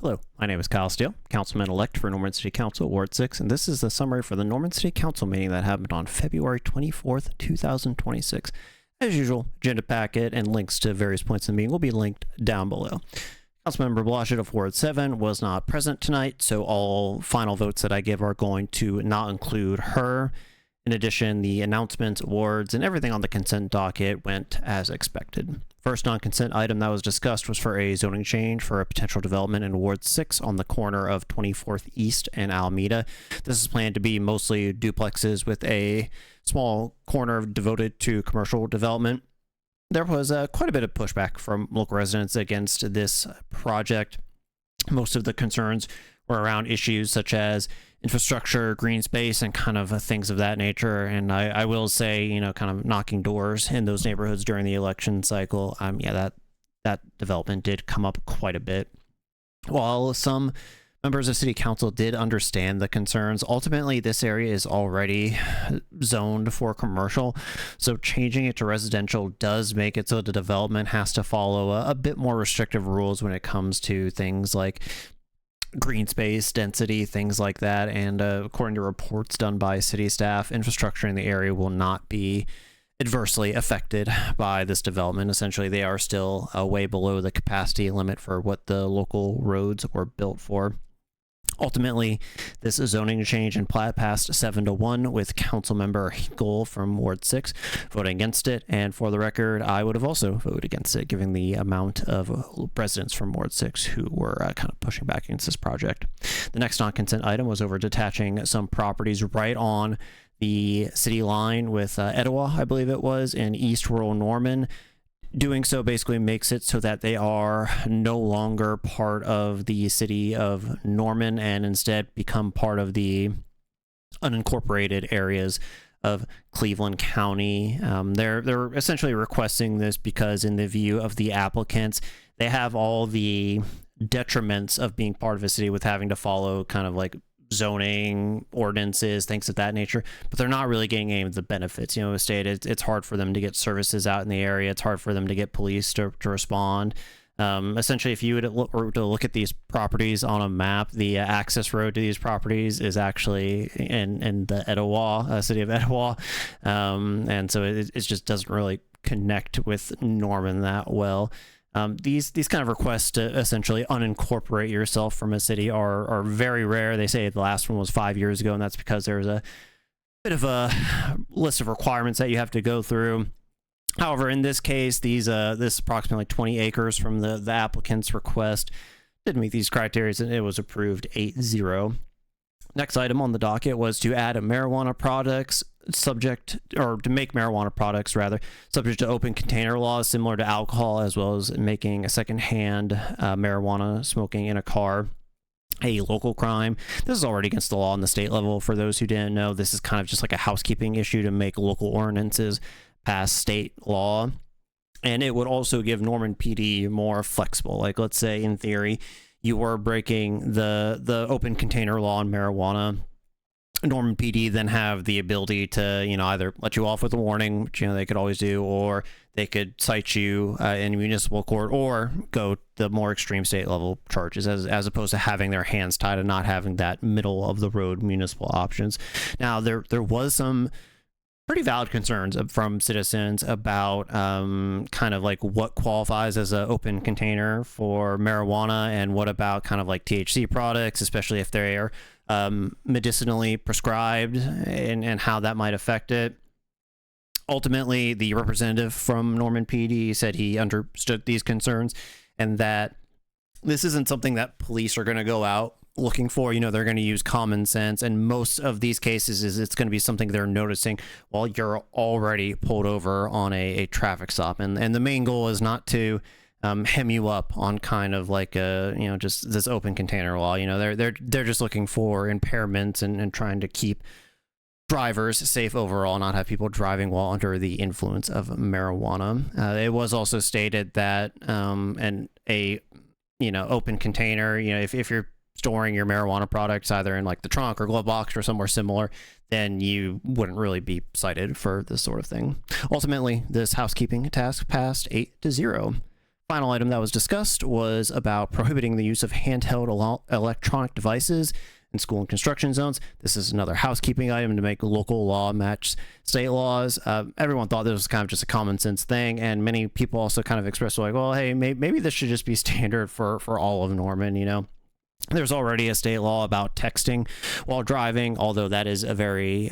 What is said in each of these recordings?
Hello, my name is Kyle Steele, Councilman-elect for Norman City Council, Ward 6, and this is the summary for the Norman City Council meeting that happened on February 24th, 2026. As usual, agenda packet and links to various points in the meeting will be linked down below. Councilmember Blanchett of Ward 7 was not present tonight, so all final votes that I give are going to not include her. In addition, the announcements, awards, and everything on the consent docket went as expected. First non-consent item that was discussed was for a zoning change for a potential development in Ward 6 on the corner of 24th East and Alameda. This is planned to be mostly duplexes with a small corner devoted to commercial development. There was quite a bit of pushback from local residents against this project. Most of the concerns were around issues such as infrastructure, green space, and kind of things of that nature. And I will say, you know, kind of knocking doors in those neighborhoods during the election cycle, yeah, that development did come up quite a bit. While some members of city council did understand the concerns, ultimately this area is already zoned for commercial, so changing it to residential does make it so the development has to follow a bit more restrictive rules when it comes to things like green space, density, things like that. And according to reports done by city staff, infrastructure in the area will not be adversely affected by this development. Essentially, they are still way below the capacity limit for what the local roads were built for. Ultimately, this zoning change and plat passed 7-1 with Councilmember Hinkle from Ward 6 voting against it. And for the record, I would have also voted against it, given the amount of residents from Ward 6 who were kind of pushing back against this project. The next non-consent item was over detaching some properties right on the city line with Etowah, I believe it was, in East Rural Norman. Doing so basically makes it so that they are no longer part of the city of Norman and instead become part of the unincorporated areas of Cleveland County. They're essentially requesting this because in the view of the applicants, they have all the detriments of being part of a city with having to follow kind of like zoning ordinances, things of that nature, but they're not really getting any of the benefits. You know, it's hard for them to get services out in the area. It's hard for them to get police to respond. Essentially, if you were to look at these properties on a map, the access road to these properties is actually in the Etowah, city of Etowah, and so it just doesn't really connect with Norman that well. These kind of requests to essentially unincorporate yourself from a city are very rare. They say the last one was 5 years ago, and that's because there's a bit of a list of requirements that you have to go through. However, in this case, this approximately 20 acres from the applicant's request didn't meet these criteria, and it was approved 8-0. Next item on the docket was to add marijuana products subject to open container laws similar to alcohol, as well as making a secondhand marijuana smoking in a car a local crime. This is already against the law on the state level. For those who didn't know, this is kind of just like a housekeeping issue to make local ordinances pass state law. And it would also give Norman PD more flexible. Like, let's say in theory you were breaking the open container law on marijuana, Norman PD then have the ability to, you know, either let you off with a warning, which, you know, they could always do, or they could cite you in municipal court, or go the more extreme state level charges, as opposed to having their hands tied and not having that middle of the road municipal options. Now, there was some pretty valid concerns from citizens about kind of like what qualifies as an open container for marijuana, and what about kind of like THC products, especially if they are medicinally prescribed, and how that might affect it. Ultimately, the representative from Norman PD said he understood these concerns, and that this isn't something that police are going to go out looking for. You know, they're going to use common sense, and most of these cases it's going to be something they're noticing while you're already pulled over on a traffic stop, and the main goal is not to hem you up on kind of like a, you know, just this open container law. You know, they're just looking for impairments and trying to keep drivers safe overall, not have people driving while under the influence of marijuana. It was also stated that open container, you know, if you're storing your marijuana products either in like the trunk or glove box or somewhere similar, then you wouldn't really be cited for this sort of thing. Ultimately, this housekeeping task passed 8-0. Final item that was discussed was about prohibiting the use of handheld electronic devices in school and construction zones. This is another housekeeping item to make local law match state laws. Everyone thought this was kind of just a common sense thing, and many people also kind of expressed like, well, hey, maybe this should just be standard for all of Norman, you know. There's already a state law about texting while driving, although that is a very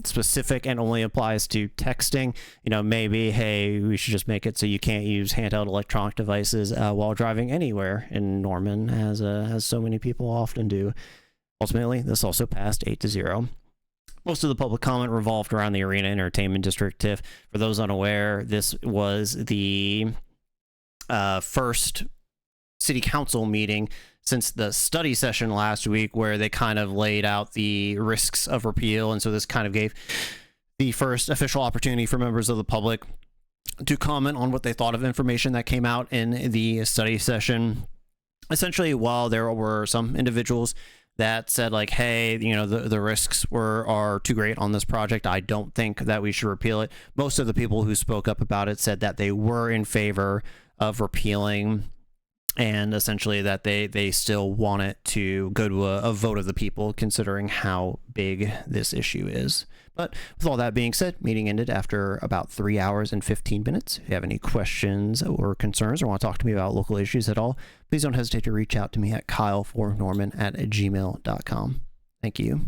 specific and only applies to texting. You know, maybe, hey, we should just make it so you can't use handheld electronic devices while driving anywhere in Norman, as so many people often do. Ultimately, this also passed 8-0. Most of the public comment revolved around the Arena Entertainment District TIF. For those unaware, this was the first city council meeting since the study session last week, where they kind of laid out the risks of repeal. And so this kind of gave the first official opportunity for members of the public to comment on what they thought of information that came out in the study session. Essentially, while there were some individuals that said like, hey, you know, the risks are too great on this project, I don't think that we should repeal it. Most of the people who spoke up about it said that they were in favor of repealing, and essentially that they still want it to go to a vote of the people, considering how big this issue is. But with all that being said, meeting ended after about 3 hours and 15 minutes. If you have any questions or concerns or want to talk to me about local issues at all, please don't hesitate to reach out to me at KyleForNorman@gmail.com. Thank you.